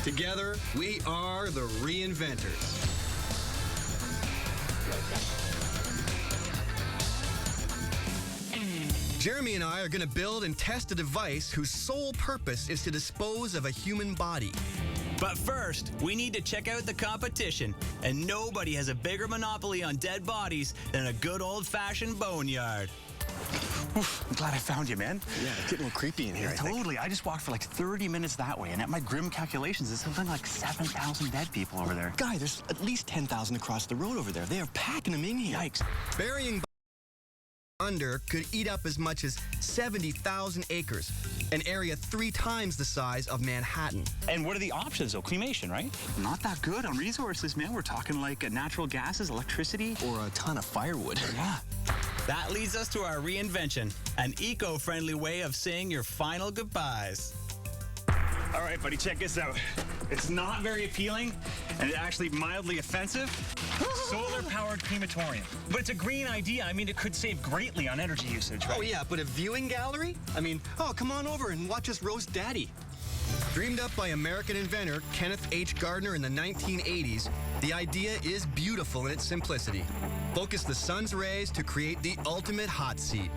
Together, we are the ReInventors. Jeremy and I are going to build and test a device whose sole purpose is to dispose of a human body. But first, we need to check out the competition, and nobody has a bigger monopoly on dead bodies than a good old-fashioned boneyard. Oof, I'm glad I found you, man. Yeah, it's getting a little creepy in here, I think. Totally. I just walked for like 30 minutes that way, and at my grim calculations, there's something like 7,000 dead people over there. Guy, there's at least 10,000 across the road over there. They are packing them in here. Yikes. Burying under could eat up as much as 70,000 acres, an area 3 times the size of Manhattan. And what are the options, though? Cremation, right? Not that good on resources, man. We're talking like natural gases, electricity. Or a ton of firewood. Yeah. That leads us to our reinvention, an eco-friendly way of saying your final goodbyes. All right, buddy, check this out. It's not very appealing, and it's actually mildly offensive. Solar-powered crematorium. But it's a green idea. I mean, it could save greatly on energy usage, right? Oh, yeah, but a viewing gallery? I mean, oh, come on over and watch us roast Daddy. Dreamed up by American inventor Kenneth H. Gardner in the 1980s, the idea is beautiful in its simplicity. Focus the sun's rays to create the ultimate hot seat.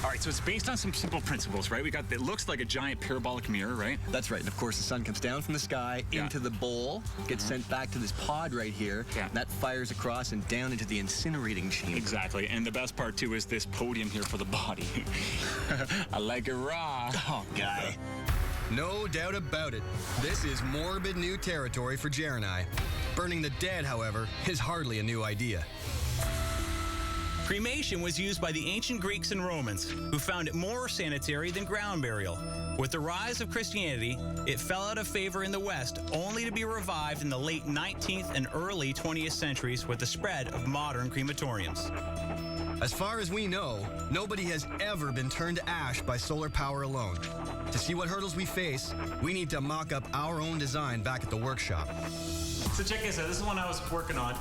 All right, so it's based on some simple principles, right? It looks like a giant parabolic mirror, right? That's right. And of course, the sun comes down from the sky into the bowl, gets sent back to this pod right here. Yeah. And that fires across and down into the incinerating chamber. Exactly. And the best part, too, is this podium here for the body. I like it raw. Oh, guy. No doubt about it. This is morbid new territory for Jer and I. Burning the dead, however, is hardly a new idea. Cremation was used by the ancient Greeks and Romans, who found it more sanitary than ground burial. With the rise of Christianity, it fell out of favor in the West, only to be revived in the late 19th and early 20th centuries with the spread of modern crematoriums. As far as we know, nobody has ever been turned to ash by solar power alone. To see what hurdles we face, we need to mock up our own design back at the workshop. So check this out. This is one I was working on.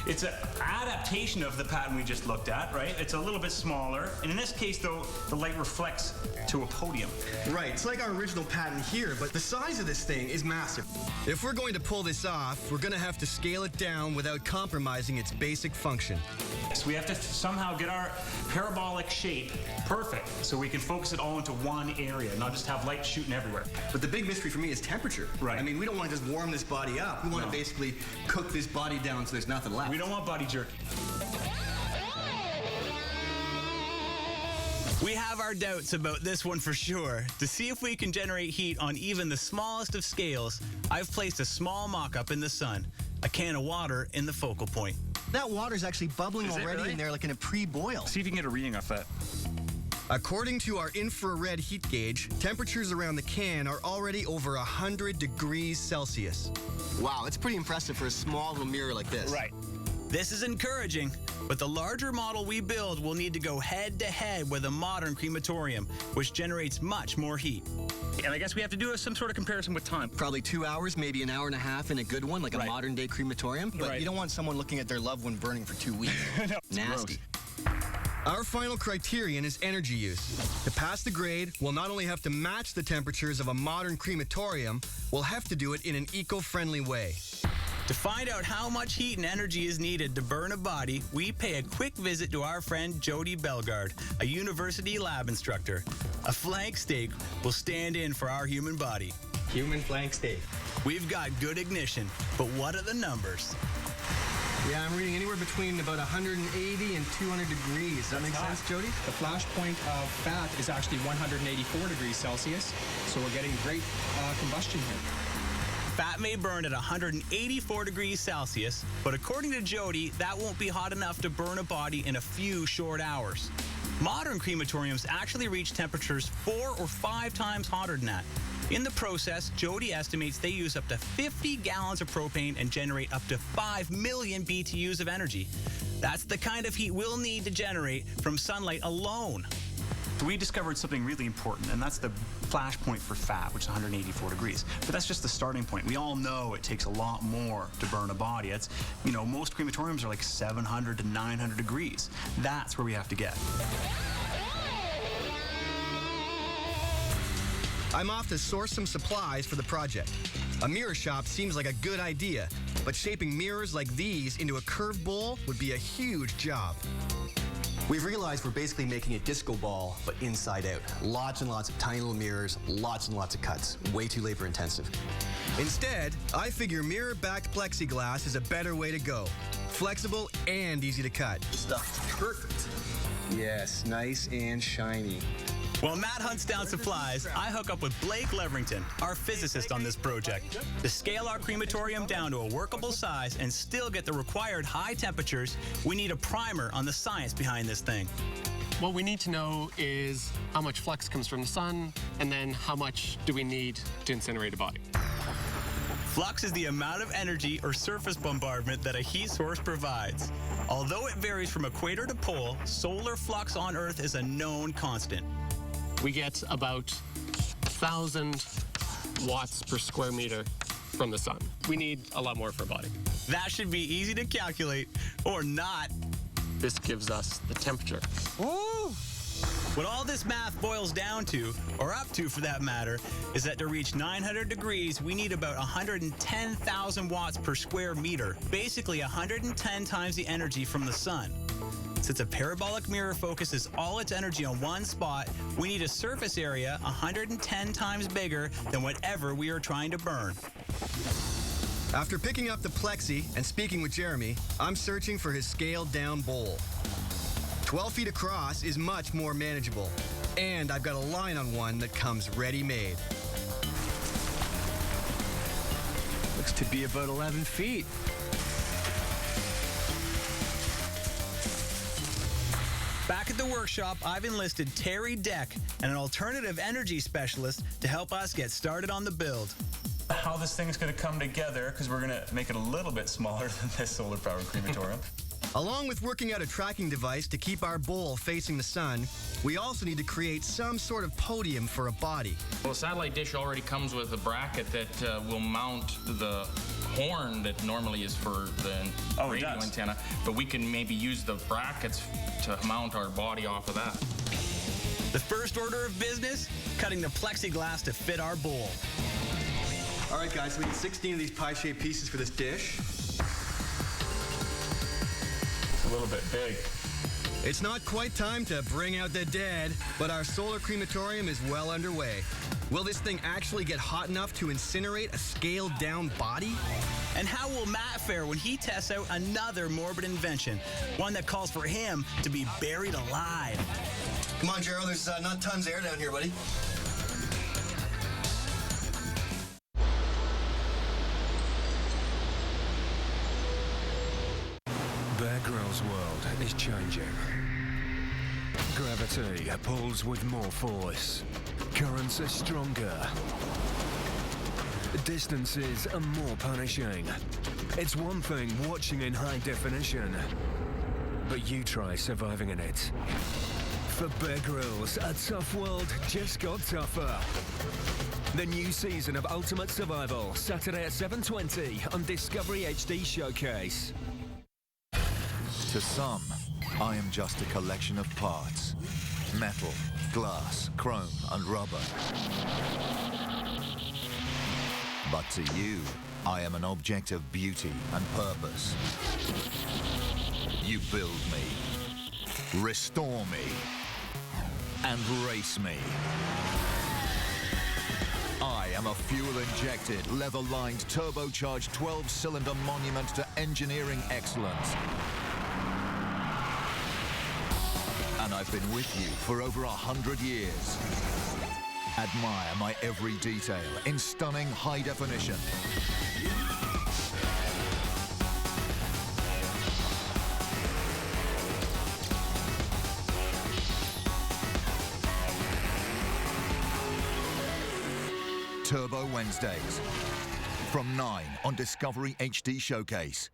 It's an adaptation of the pattern we just looked at, right? It's a little bit smaller. And in this case, though, the light reflects to a podium. Right, it's like our original pattern here, but the size of this thing is massive. If we're going to pull this off, we're going to have to scale it down without compromising its basic function. So we have to somehow get our parabolic shape perfect so we can focus it all into one area, not just have light shooting everywhere. But the big mystery for me is temperature. Right. I mean, we don't want to just warm this body up. We want to basically cook this body down so there's nothing left. We don't want body jerky. We have our doubts about this one for sure. To see if we can generate heat on even the smallest of scales, I've placed a small mock-up in the sun, a can of water in the focal point. That water's actually bubbling Is it already really? in there like in a pre-boil. See if you can get a reading off that. According to our infrared heat gauge, temperatures around the can are already over 100 degrees Celsius. Wow, that's pretty impressive for a small little mirror like this. Right. This is encouraging, but the larger model we build will need to go head-to-head with a modern crematorium, which generates much more heat. And I guess we have to do some sort of comparison with time. Probably 2 hours, maybe an hour and a half in a good one, like a modern-day crematorium. But you don't want someone looking at their loved one burning for 2 weeks. No, Nasty. Our final criterion is energy use. To pass the grade, we'll not only have to match the temperatures of a modern crematorium, we'll have to do it in an eco-friendly way. To find out how much heat and energy is needed to burn a body, we pay a quick visit to our friend Jody Bellegarde, a university lab instructor. A flank steak will stand in for our human body. Human flank steak. We've got good ignition, but what are the numbers? Yeah, I'm reading anywhere between about 180 and 200 degrees. Does that make sense, Jody? The flash point of fat is actually 184 degrees Celsius, so we're getting great combustion here. Fat may burn at 184 degrees Celsius, but according to Jody, that won't be hot enough to burn a body in a few short hours. Modern crematoriums actually reach temperatures 4 or 5 times hotter than that. In the process, Jody estimates they use up to 50 gallons of propane and generate up to 5 million BTUs of energy. That's the kind of heat we'll need to generate from sunlight alone. We discovered something really important, and that's the flash point for fat, which is 184 degrees. But that's just the starting point. We all know it takes a lot more to burn a body. It's, you know, most crematoriums are like 700 to 900 degrees. That's where we have to get. I'm off to source some supplies for the project. A mirror shop seems like a good idea, but shaping mirrors like these into a curved bowl would be a huge job. We've realized we're basically making a disco ball, but inside out. Lots and lots of tiny little mirrors, lots and lots of cuts. Way too labor intensive. Instead, I figure mirror-backed plexiglass is a better way to go. Flexible and easy to cut. Stuff's perfect. Yes, nice and shiny. While Matt hunts down supplies, I hook up with Blake Leverington, our physicist on this project. To scale our crematorium down to a workable size and still get the required high temperatures, we need a primer on the science behind this thing. What we need to know is how much flux comes from the sun, and then how much do we need to incinerate a body. Flux is the amount of energy or surface bombardment that a heat source provides. Although it varies from equator to pole, solar flux on Earth is a known constant. We get about 1,000 watts per square meter from the sun. We need a lot more for a body. That should be easy to calculate, or not. This gives us the temperature. Woo! What all this math boils down to, or up to for that matter, is that to reach 900 degrees, we need about 110,000 watts per square meter, basically 110 times the energy from the sun. Since a parabolic mirror focuses all its energy on one spot, we need a surface area 110 times bigger than whatever we are trying to burn. After picking up the plexi and speaking with Jeremy, I'm searching for his scaled-down bowl. 12 feet across is much more manageable, and I've got a line on one that comes ready-made. Looks to be about 11 feet. Back at the workshop, I've enlisted Terry Deck, and an alternative energy specialist, to help us get started on the build. How this thing's going to come together, because we're going to make it a little bit smaller than this solar-powered crematorium. Along with working out a tracking device to keep our bowl facing the sun, we also need to create some sort of podium for a body. Well, the satellite dish already comes with a bracket that will mount the horn that normally is for the radio antenna, but we can maybe use the brackets to mount our body off of that. The first order of business, cutting the plexiglass to fit our bowl. All right, guys, we need 16 of these pie-shaped pieces for this dish. It's a little bit big. It's not quite time to bring out the dead, but our solar crematorium is well underway. Will this thing actually get hot enough to incinerate a scaled-down body? And how will Matt fare when he tests out another morbid invention, one that calls for him to be buried alive? Come on, Gerald, there's not tons of air down here, buddy. Bear Grylls' world is changing. Gravity pulls with more force. Currents are stronger. Distances are more punishing. It's one thing watching in high definition, but you try surviving in it. For Bear Grylls, a tough world just got tougher. The new season of Ultimate Survival, Saturday at 7:20 on Discovery HD Showcase. To some, I am just a collection of parts. Metal, glass, chrome and rubber. But to you, I am an object of beauty and purpose. You build me, restore me, and race me. I am a fuel-injected, leather-lined, turbocharged 12-cylinder monument to engineering excellence. And I've been with you for over 100 years. Admire my every detail in stunning high definition. Turbo Wednesdays from 9 on Discovery HD Showcase.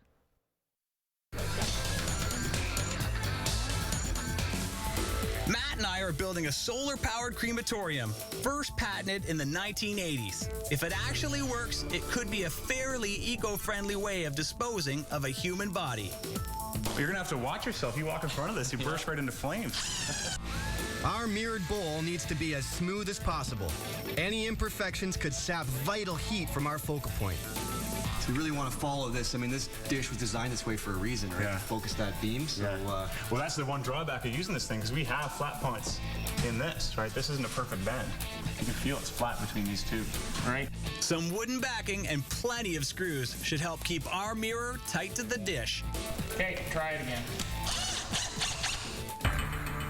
Matt and I are building a solar-powered crematorium, first patented in the 1980s. If it actually works, it could be a fairly eco-friendly way of disposing of a human body. You're going to have to watch yourself. You walk in front of this, you burst right into flames. Our mirrored bowl needs to be as smooth as possible. Any imperfections could sap vital heat from our focal point. So you really want to follow this. I mean, this dish was designed this way for a reason, right? Yeah. To focus that beam. So, Well, that's the one drawback of using this thing, because we have flat points in this, right? This isn't a perfect bend. You can feel it's flat between these two, right? Some wooden backing and plenty of screws should help keep our mirror tight to the dish. Okay, try it again.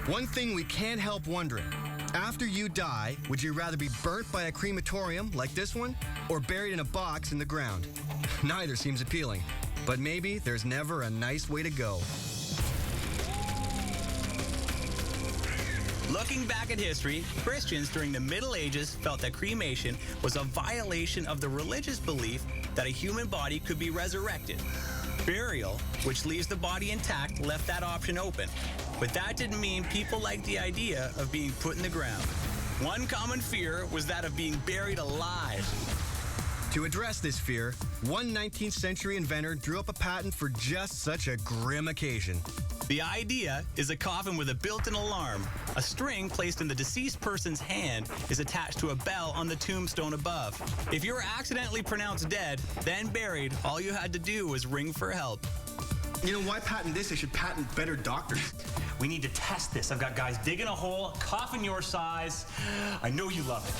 One thing we can't help wondering, after you die, would you rather be burnt by a crematorium like this one, or buried in a box in the ground? Neither seems appealing, but maybe there's never a nice way to go. Looking back at history, Christians during the Middle Ages felt that cremation was a violation of the religious belief that a human body could be resurrected. Burial, which leaves the body intact, left that option open. But that didn't mean people liked the idea of being put in the ground. One common fear was that of being buried alive. To address this fear, one 19th century inventor drew up a patent for just such a grim occasion. The idea is a coffin with a built-in alarm. A string placed in the deceased person's hand is attached to a bell on the tombstone above. If you were accidentally pronounced dead, then buried, all you had to do was ring for help. you know, why patent this? They should patent better doctors. We need to test this. I've got guys digging a hole, coffin your size. I know you love it.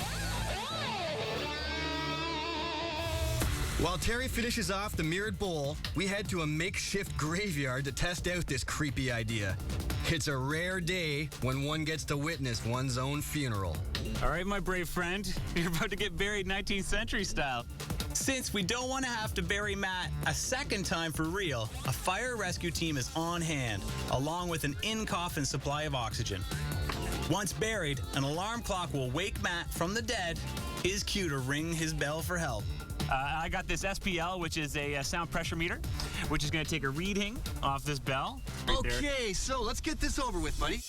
While Terry finishes off the mirrored bowl, we head to a makeshift graveyard to test out this creepy idea. It's a rare day when one gets to witness one's own funeral. All right, my brave friend, you're about to get buried 19th century style. Since we don't want to have to bury Matt a second time for real, a fire rescue team is on hand, along with an in-coffin supply of oxygen. Once buried, an alarm clock will wake Matt from the dead. His cue to ring his bell for help. I got this SPL, which is a sound pressure meter, which is going to take a reading off this bell. Right there. Okay, so let's get this over with, buddy.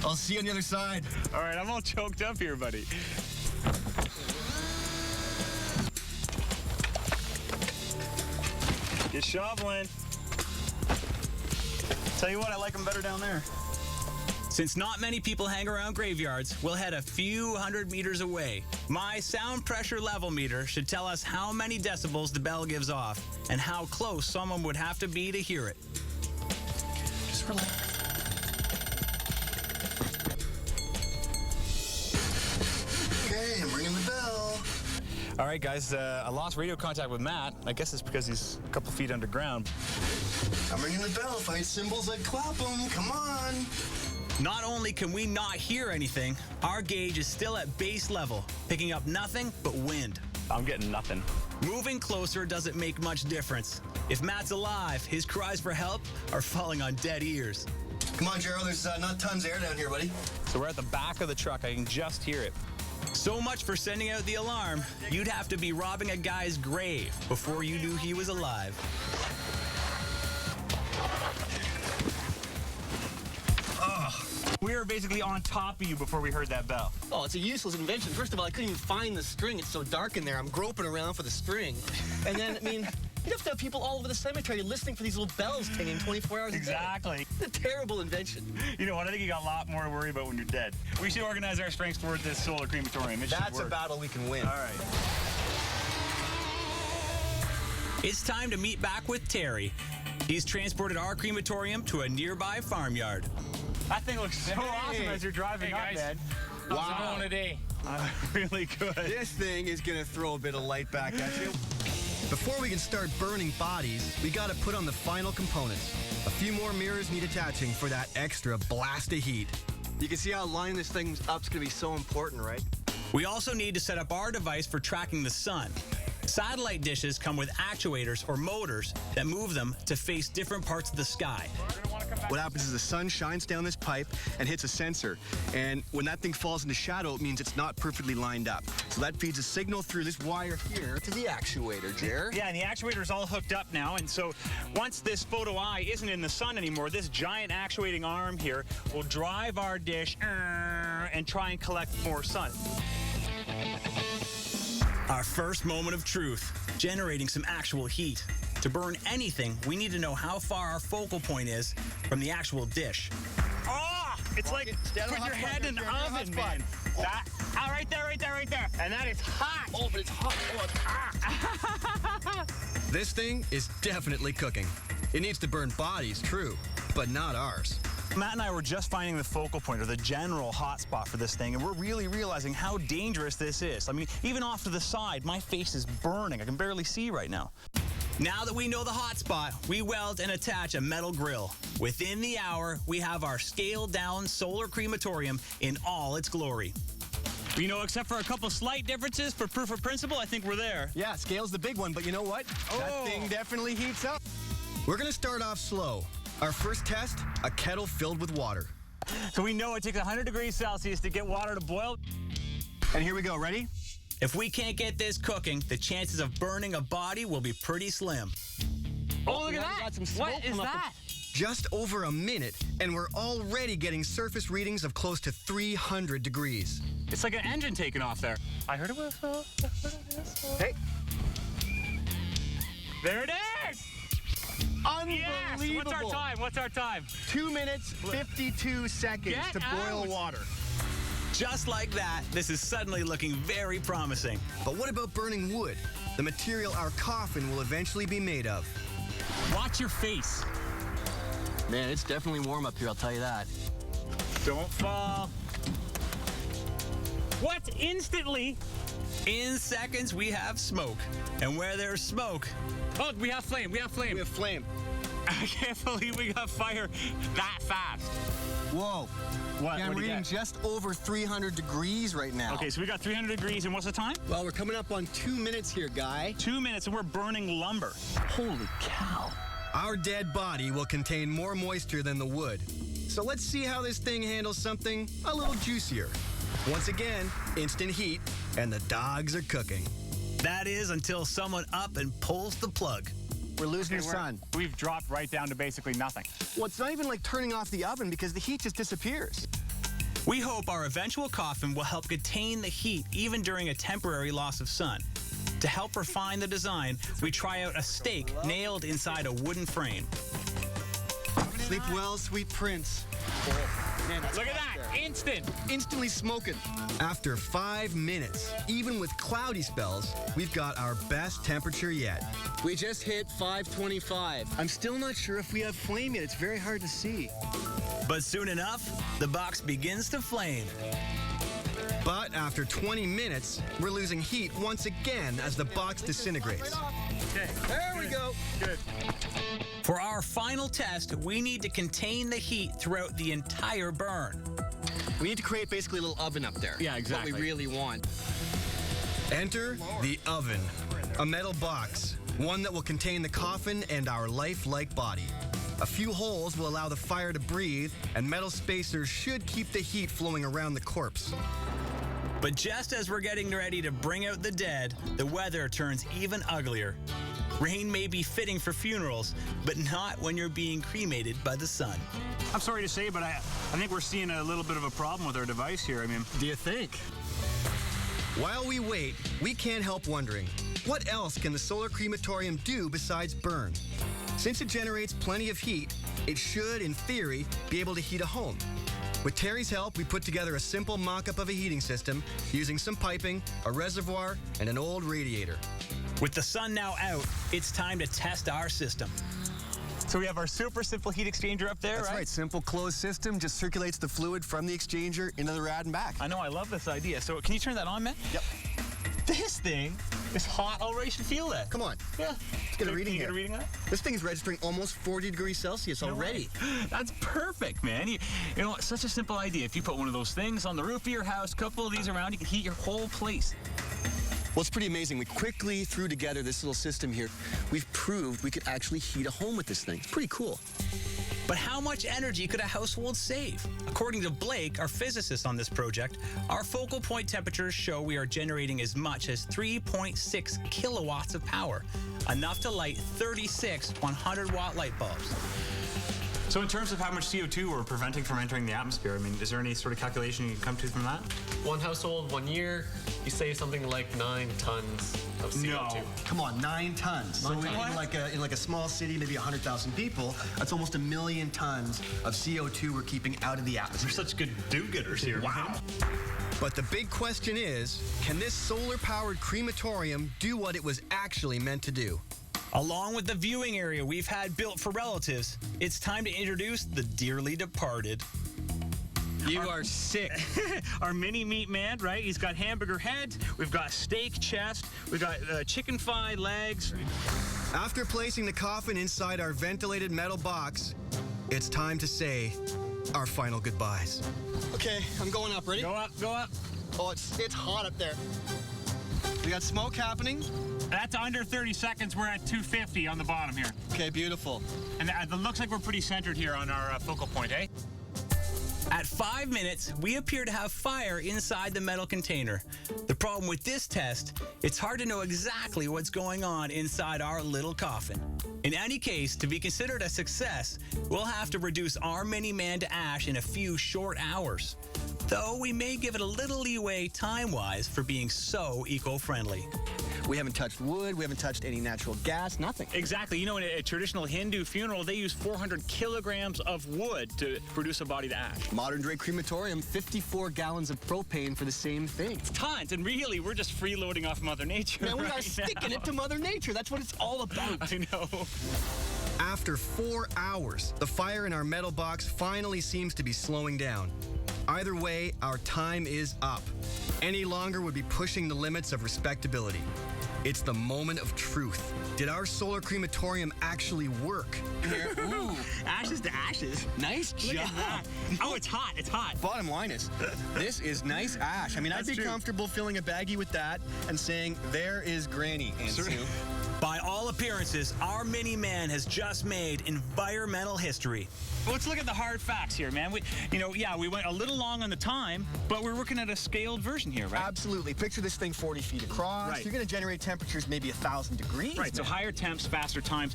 I'll see you on the other side. All right, I'm all choked up here, buddy. Get shoveling. Tell you what, I like them better down there. Since not many people hang around graveyards, we'll head a few hundred meters away. My sound pressure level meter should tell us how many decibels the bell gives off and how close someone would have to be to hear it. Just relax. Okay, I'm ringing the bell. All right, guys, I lost radio contact with Matt. I guess it's because he's a couple feet underground. I'm ringing the bell. If I had cymbals, I'd clap them. Come on. Not only can we not hear anything, our gauge is still at base level, picking up nothing but wind. I'm getting nothing. Moving closer doesn't make much difference. If Matt's alive, his cries for help are falling on dead ears. Come on, Gerald. There's not tons of air down here, buddy. So we're at the back of the truck. I can just hear it. So much for sending out the alarm. You'd have to be robbing a guy's grave before you knew he was alive. We were basically on top of you before we heard that bell. Oh, it's a useless invention. First of all, I couldn't even find the string. It's so dark in there. I'm groping around for the string. And then, I mean, you'd have to have people all over the cemetery listening for these little bells tinging 24 hours a day. Exactly. It's a terrible invention. You know what? I think you got a lot more to worry about when you're dead. We should organize our strengths toward this solar crematorium. It should That's a work. battle we can win. All right. It's time to meet back with Terry. He's transported our crematorium to a nearby farmyard. That thing looks so awesome as you're driving up, man. How's it going today? Really good. This thing is going to throw a bit of light back at you. Before we can start burning bodies, we gotta put on the final components. A few more mirrors need attaching for that extra blast of heat. You can see how lining this thing up is going to be so important, right? We also need to set up our device for tracking the sun. Satellite dishes come with actuators or motors that move them to face different parts of the sky. What happens is the sun shines down this pipe and hits a sensor. And when that thing falls into shadow, it means it's not perfectly lined up. So that feeds a signal through this wire here to the actuator, Jer. Yeah, and the actuator's all hooked up now. And so once this photo eye isn't in the sun anymore, this giant actuating arm here will drive our dish and try and collect more sun. Our first moment of truth, generating some actual heat. To burn anything, we need to know how far our focal point is from the actual dish. Oh! It's like putting your head in an oven, man. That, right there. And that is hot. Oh, but it's hot. Oh, it's hot. This thing is definitely cooking. It needs to burn bodies, true, but not ours. Matt and I were just finding the focal point, or the general hotspot for this thing, and we're really realizing how dangerous this is. I mean, even off to the side, my face is burning. I can barely see right now. Now that we know the hotspot, we weld and attach a metal grill. Within the hour, we have our scaled-down solar crematorium in all its glory. You know, except for a couple slight differences for proof of principle, I think we're there. Yeah, scale's the big one, but you know what? That thing definitely heats up. We're gonna start off slow. Our first test, a kettle filled with water. So we know it takes 100 degrees Celsius to get water to boil. And here we go, ready? If we can't get this cooking, the chances of burning a body will be pretty slim. Oh, look at that! What is that? Just over a minute, and we're already getting surface readings of close to 300 degrees. It's like an engine taking off there. I heard a whistle. Hey. There it is! Unbelievable. Yes! What's our time? 2 minutes, 52 seconds to boil water. Just like that, this is suddenly looking very promising. But what about burning wood? The material our coffin will eventually be made of. Watch your face. Man, it's definitely warm up here, I'll tell you that. Don't fall. What? Instantly? In seconds, we have smoke. And where there's smoke... Oh, we have flame. We have flame. I can't believe we got fire that fast. Whoa. What? I'm reading just over 300 degrees right now. Okay, so we got 300 degrees, and what's the time? Well, we're coming up on 2 minutes here, guy. 2 minutes, and we're burning lumber. Holy cow. Our dead body will contain more moisture than the wood. So let's see how this thing handles something a little juicier. Once again, instant heat, and the dogs are cooking. That is until someone up and pulls the plug. We're losing the sun. We've dropped right down to basically nothing. Well, it's not even like turning off the oven because the heat just disappears. We hope our eventual coffin will help contain the heat even during a temporary loss of sun. To help refine the design, we try out a stake nailed inside a wooden frame. Sleep well, sweet prince. Man, Look at that, instant. Instantly smoking. After 5 minutes, even with cloudy spells, we've got our best temperature yet. We just hit 525. I'm still not sure if we have flame yet. It's very hard to see. But soon enough, the box begins to flame. But after 20 minutes, we're losing heat once again as the box disintegrates. Okay. There we go. Good. For our final test, we need to contain the heat throughout the entire burn. We need to create basically a little oven up there. Yeah, exactly. What we really want. Enter the oven, a metal box, one that will contain the coffin and our lifelike body. A few holes will allow the fire to breathe, and metal spacers should keep the heat flowing around the corpse. But just as we're getting ready to bring out the dead, the weather turns even uglier. Rain may be fitting for funerals, but not when you're being cremated by the sun. I'm sorry to say, but I think we're seeing a little bit of a problem with our device here. I mean, Do you think? While we wait, we can't help wondering, what else can the solar crematorium do besides burn? Since it generates plenty of heat, it should, in theory, be able to heat a home. With Terry's help, we put together a simple mock-up of a heating system using some piping, a reservoir, and an old radiator. With the sun now out, it's time to test our system. so we have our super simple heat exchanger up there, That's right. Simple closed system just circulates the fluid from the exchanger into the rad and back. I know, I love this idea. So can you turn that on, man? Yep. This thing is hot already. You should feel that. Come on. Yeah. Let's get a reading Can you here. get a reading on it? This thing's registering almost 40 degrees Celsius already. That's perfect, man. You know, it's such a simple idea. If you put one of those things on the roof of your house, couple of these around, you can heat your whole place. Well, it's pretty amazing. We quickly threw together this little system here. We've proved we could actually heat a home with this thing. It's pretty cool. But how much energy could a household save? According to Blake, our physicist on this project, our focal point temperatures show we are generating as much as 3.6 kilowatts of power, enough to light 36 100-watt light bulbs. So in terms of how much CO2 we're preventing from entering the atmosphere, I mean, is there any sort of calculation you can come to from that? One household, 1 year, you save something like 9 tons of CO2. No. Come on, 9 tons. So in like a small city, maybe 100,000 people, that's almost 1 million tons of CO2 we're keeping out of the atmosphere. We're such good do-getters here. Wow. But the big question is, can this solar-powered crematorium do what it was actually meant to do? Along with the viewing area we've had built for relatives, it's time to introduce the dearly departed. You are sick. Our mini meat man, right? He's got hamburger head, we've got steak chest, we've got chicken thigh legs. After placing the coffin inside our ventilated metal box, it's time to say our final goodbyes. Okay, I'm going up. Ready? Go up, go up. Oh, it's hot up there. We got smoke happening. That's under 30 seconds. We're at 250 on the bottom here. Okay, beautiful. And it looks like we're pretty centered here on our focal point, eh? At 5 minutes, we appear to have fire inside the metal container. The problem with this test, it's hard to know exactly what's going on inside our little coffin. In any case, to be considered a success, we'll have to reduce our mini-man to ash in a few short hours. Though we may give it a little leeway time-wise for being so eco-friendly. We haven't touched wood, we haven't touched any natural gas, nothing. Exactly. You know, in a traditional Hindu funeral, they use 400 kilograms of wood to produce a body to ash. Modern day crematorium, 54 gallons of propane for the same thing. It's tons, and really, we're just freeloading off Mother Nature. Man, we are right sticking now. it to Mother Nature. That's what it's all about. I know. After 4 hours, the fire in our metal box finally seems to be slowing down. Either way, our time is up. Any longer would be pushing the limits of respectability. It's the moment of truth. Did our solar crematorium actually work? Ooh, Ashes to ashes. nice Look job. at that. Oh, it's hot. It's hot. Bottom line is, this is nice ash. I mean, I'd That's be true. comfortable filling a baggie with that and saying, there is Granny, Aunt Sue. By all appearances, our mini-man has just made environmental history. Let's look at the hard facts here, man. We went a little long on the time, but we're working at a scaled version here, right? Absolutely. Picture this thing 40 feet across. Right. You're going to generate temperatures maybe 1,000 degrees. Right, so man. higher temps, faster times.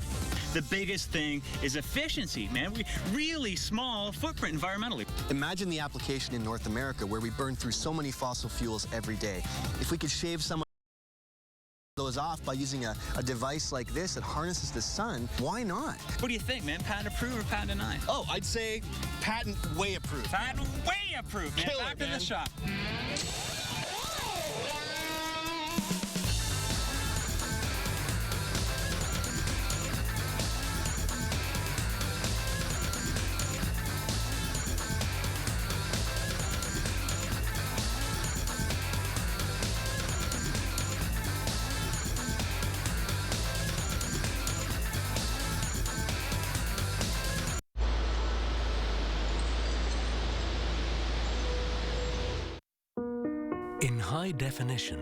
The biggest thing is efficiency, man. Really small footprint environmentally. Imagine the application in North America where we burn through so many fossil fuels every day. If we could shave some of those off by using a device like this that harnesses the sun, why not? What do you think, man? Patent approved or patent denied? Oh, I'd say patent way approved. Patent way approved, man. Kill it, Back to man. the shop. In high definition,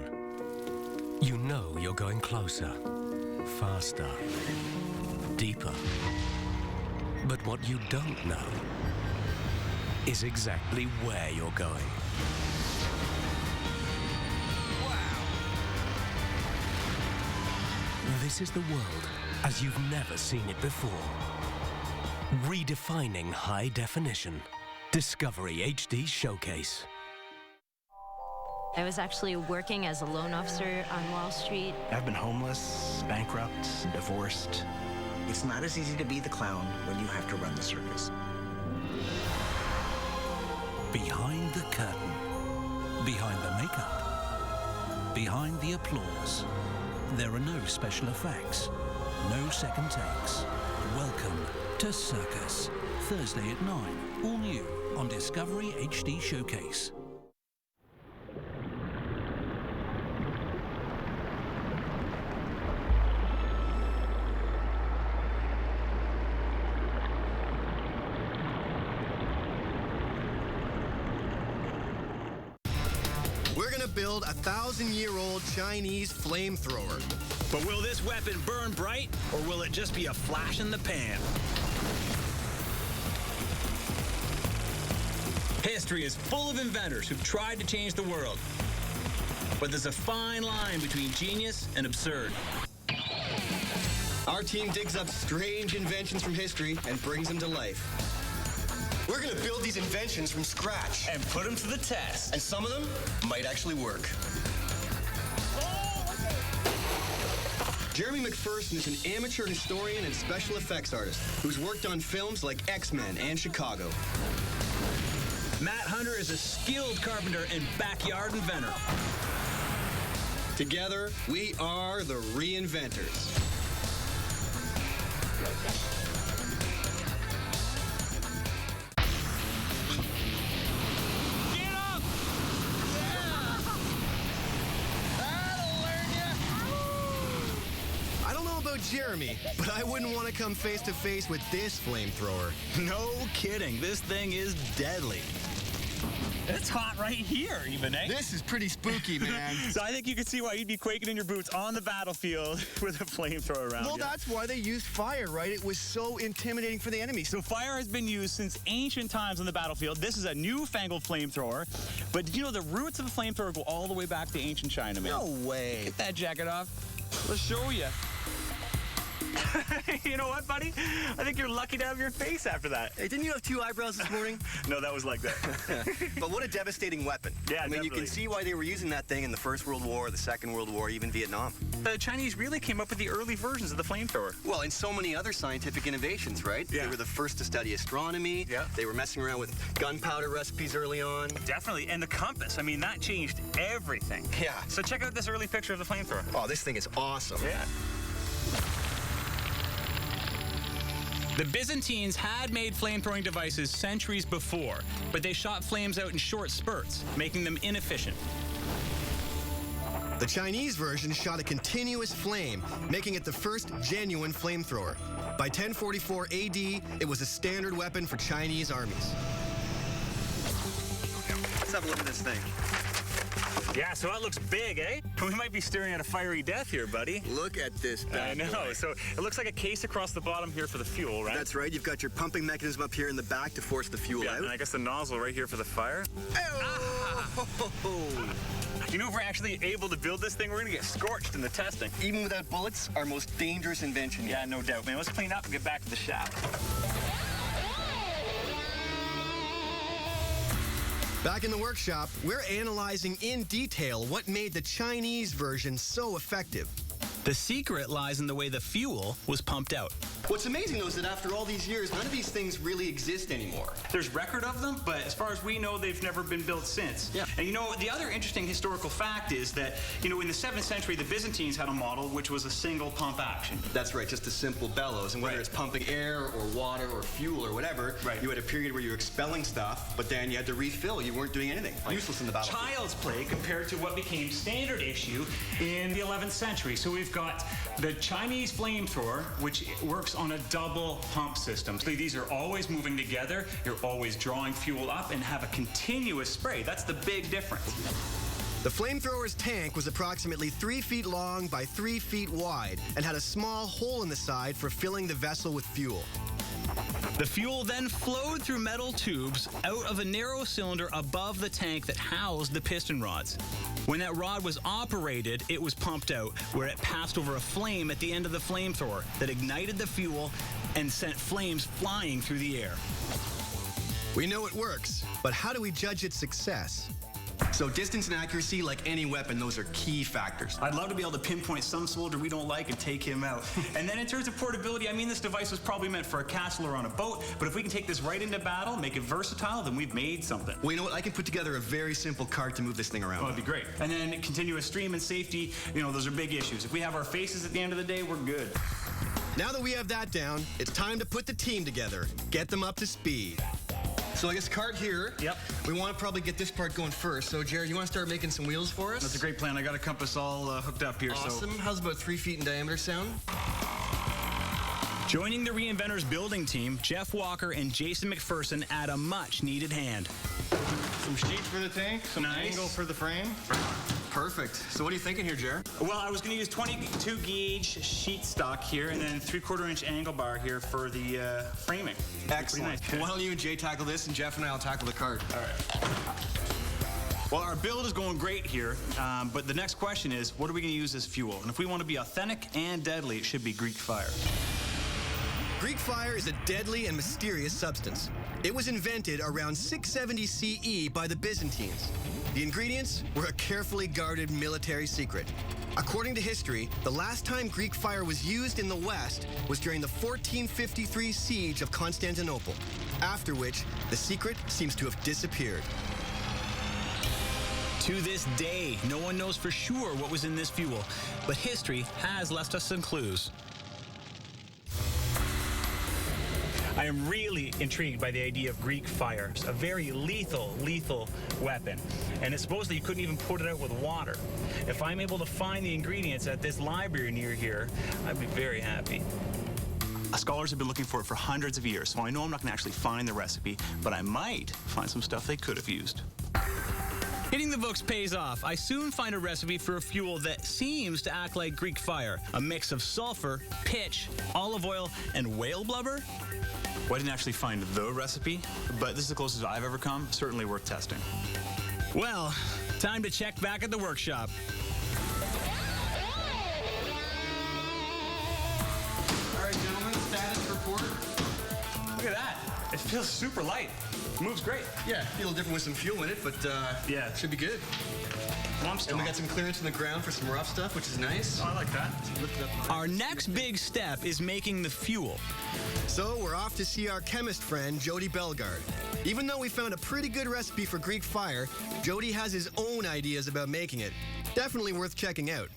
you know you're going closer, faster, deeper. But what you don't know is exactly where you're going. This is the world as you've never seen it before. Redefining high definition. Discovery HD Showcase. I was actually working as a loan officer on Wall Street. I've been homeless, bankrupt, divorced. It's not as easy to be the clown when you have to run the circus. Behind the curtain, behind the makeup, behind the applause, there are no special effects, no second takes. Welcome to Circus, Thursday at 9, all new on Discovery HD Showcase. We're gonna build a 1,000-year-old Chinese flamethrower. But will this weapon burn bright, or will it just be a flash in the pan? History is full of inventors who've tried to change the world. But there's a fine line between genius and absurd. Our team digs up strange inventions from history and brings them to life. We're gonna build these inventions from scratch. And put them to the test. And some of them might actually work. Jeremy McPherson is an amateur historian and special effects artist who's worked on films like X-Men and Chicago. Matt Hunter is a skilled carpenter and backyard inventor. Together, we are the ReInventors. Get up! I don't know about Jeremy, but I wouldn't want to come face to face with this flamethrower. No kidding. This thing is deadly. It's hot right here, even, eh? This is pretty spooky, man. So I think you can see why you'd be quaking in your boots on the battlefield with a flamethrower around Well, you. that's why they used fire, right? It was so intimidating for the enemy. So fire has been used since ancient times on the battlefield. This is a newfangled flamethrower. But did you know the roots of the flamethrower go all the way back to ancient China, man? No way. Get that jacket off. Let's show you. You know what, buddy? I think you're lucky to have your face after that. Hey, didn't you have 2 eyebrows this morning? No, that was like that. But what a devastating weapon. Yeah, I mean, you definitely. can see why they were using that thing in the First World War, the Second World War, even Vietnam. The Chinese really came up with the early versions of the flamethrower. Well, and so many other scientific innovations, right? Yeah. They were the first to study astronomy. Yeah. They were messing around with gunpowder recipes early on. Definitely. And the compass. I mean, that changed everything. Yeah. So check out this early picture of the flamethrower. Oh, this thing is awesome. Yeah. The Byzantines had made flamethrowing devices centuries before, but they shot flames out in short spurts, making them inefficient. The Chinese version shot a continuous flame, making it the first genuine flamethrower. By 1044 AD, it was a standard weapon for Chinese armies. Let's have a look at this thing. Yeah, so that looks big, eh? We might be staring at a fiery death here, buddy. Look at this bad I know. boy. So it looks like a case across the bottom here for the fuel, right? That's right. You've got your pumping mechanism up here in the back to force the fuel yeah, out. and I guess the nozzle right here for the fire. You know, if we're actually able to build this thing, we're gonna get scorched in the testing. Even without bullets, our most dangerous invention. Yeah, no doubt, man. Let's clean up and get back to the shop. Back in the workshop, we're analyzing in detail what made the Chinese version so effective. The secret lies in the way the fuel was pumped out. What's amazing, though, is that after all these years, none of these things really exist anymore. There's record of them, but as far as we know, they've never been built since. Yeah. And you know, the other interesting historical fact is that, you know, in the 7th century, the Byzantines had a model which was a single pump action. That's right, just a simple bellows. And whether it's pumping air or water or fuel or whatever, you had a period where you were expelling stuff, but then you had to refill. You weren't doing anything. Useless in the battlefield. Child's play compared to what became standard issue in the 11th century. So we've got the Chinese flamethrower, which works on a double pump system. So these are always moving together. You're always drawing fuel up and have a continuous spray. That's the big difference. The flamethrower's tank was approximately 3 feet long by 3 feet wide and had a small hole in the side for filling the vessel with fuel. The fuel then flowed through metal tubes out of a narrow cylinder above the tank that housed the piston rods. When that rod was operated, it was pumped out, where it passed over a flame at the end of the flamethrower that ignited the fuel and sent flames flying through the air. We know it works, but how do we judge its success? So distance and accuracy, like any weapon, those are key factors. I'd love to be able to pinpoint some soldier we don't like and take him out. And then in terms of portability, I mean, this device was probably meant for a castle or on a boat, but if we can take this right into battle, make it versatile, then we've made something. Well, you know what? I can put together a very simple cart to move this thing around. Oh, that'd be great. And then continuous stream and safety, you know, those are big issues. If we have our faces at the end of the day, we're good. Now that we have that down, it's time to put the team together, get them up to speed. So I guess cart here. Yep. We want to probably get this part going first. So Jared, you want to start making some wheels for us? That's a great plan. I got a compass all hooked up here. Awesome. So. How's about 3 feet in diameter sound? Joining the ReInventors building team, Jeff Walker and Jason McPherson add a much-needed hand. Some sheets for the tank, some angle for the frame. Perfect. So what are you thinking here, Jared? Well, I was going to use 22 gauge sheet stock here and then 3/4 inch angle bar here for the framing. Excellent. Nice. Well, why don't you and Jay tackle this, and Jeff and I will tackle the cart. All right. Well, our build is going great here, but the next question is, what are we going to use as fuel? And if we want to be authentic and deadly, it should be Greek fire. Greek fire is a deadly and mysterious substance. It was invented around 670 CE by the Byzantines. The ingredients were a carefully guarded military secret. According to history, the last time Greek fire was used in the West was during the 1453 siege of Constantinople, after which the secret seems to have disappeared. To this day, no one knows for sure what was in this fuel, but history has left us some clues. I am really intrigued by the idea of Greek fire, a very lethal weapon. And it's supposed that you couldn't even put it out with water. If I'm able to find the ingredients at this library near here, I'd be very happy. Scholars have been looking for it for hundreds of years, so I know I'm not going to actually find the recipe, but I might find some stuff they could have used. Hitting the books pays off. I soon find a recipe for a fuel that seems to act like Greek fire, a mix of sulfur, pitch, olive oil, and whale blubber. Well, I didn't actually find the recipe, but this is the closest I've ever come. Certainly worth testing. Well, time to check back at the workshop. All right, gentlemen, status report. Look at that. It feels super light. It moves great. Yeah, a little different with some fuel in it, but yeah, it should be good. And we got some clearance in the ground for some rough stuff, which is nice. Oh, I like that. Our next big step is making the fuel. So we're off to see our chemist friend, Jody Bellegarde. Even though we found a pretty good recipe for Greek fire, Jody has his own ideas about making it. Definitely worth checking out.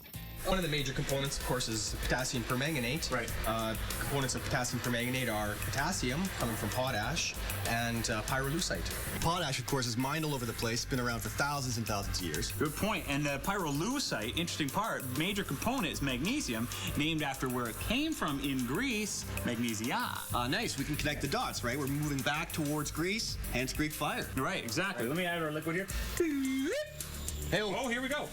One of the major components, of course, is potassium permanganate. Right. Components of potassium permanganate are potassium, coming from potash, and pyrolusite. Potash, of course, is mined all over the place. Been around for thousands and thousands of years. Good point. And pyrolusite, interesting part, major component is magnesium, named after where it came from in Greece, magnesia. Nice. We can connect the dots, right? We're moving back towards Greece, hence Greek fire. Right, exactly. Let me add our liquid here. Hey, oh, here we go.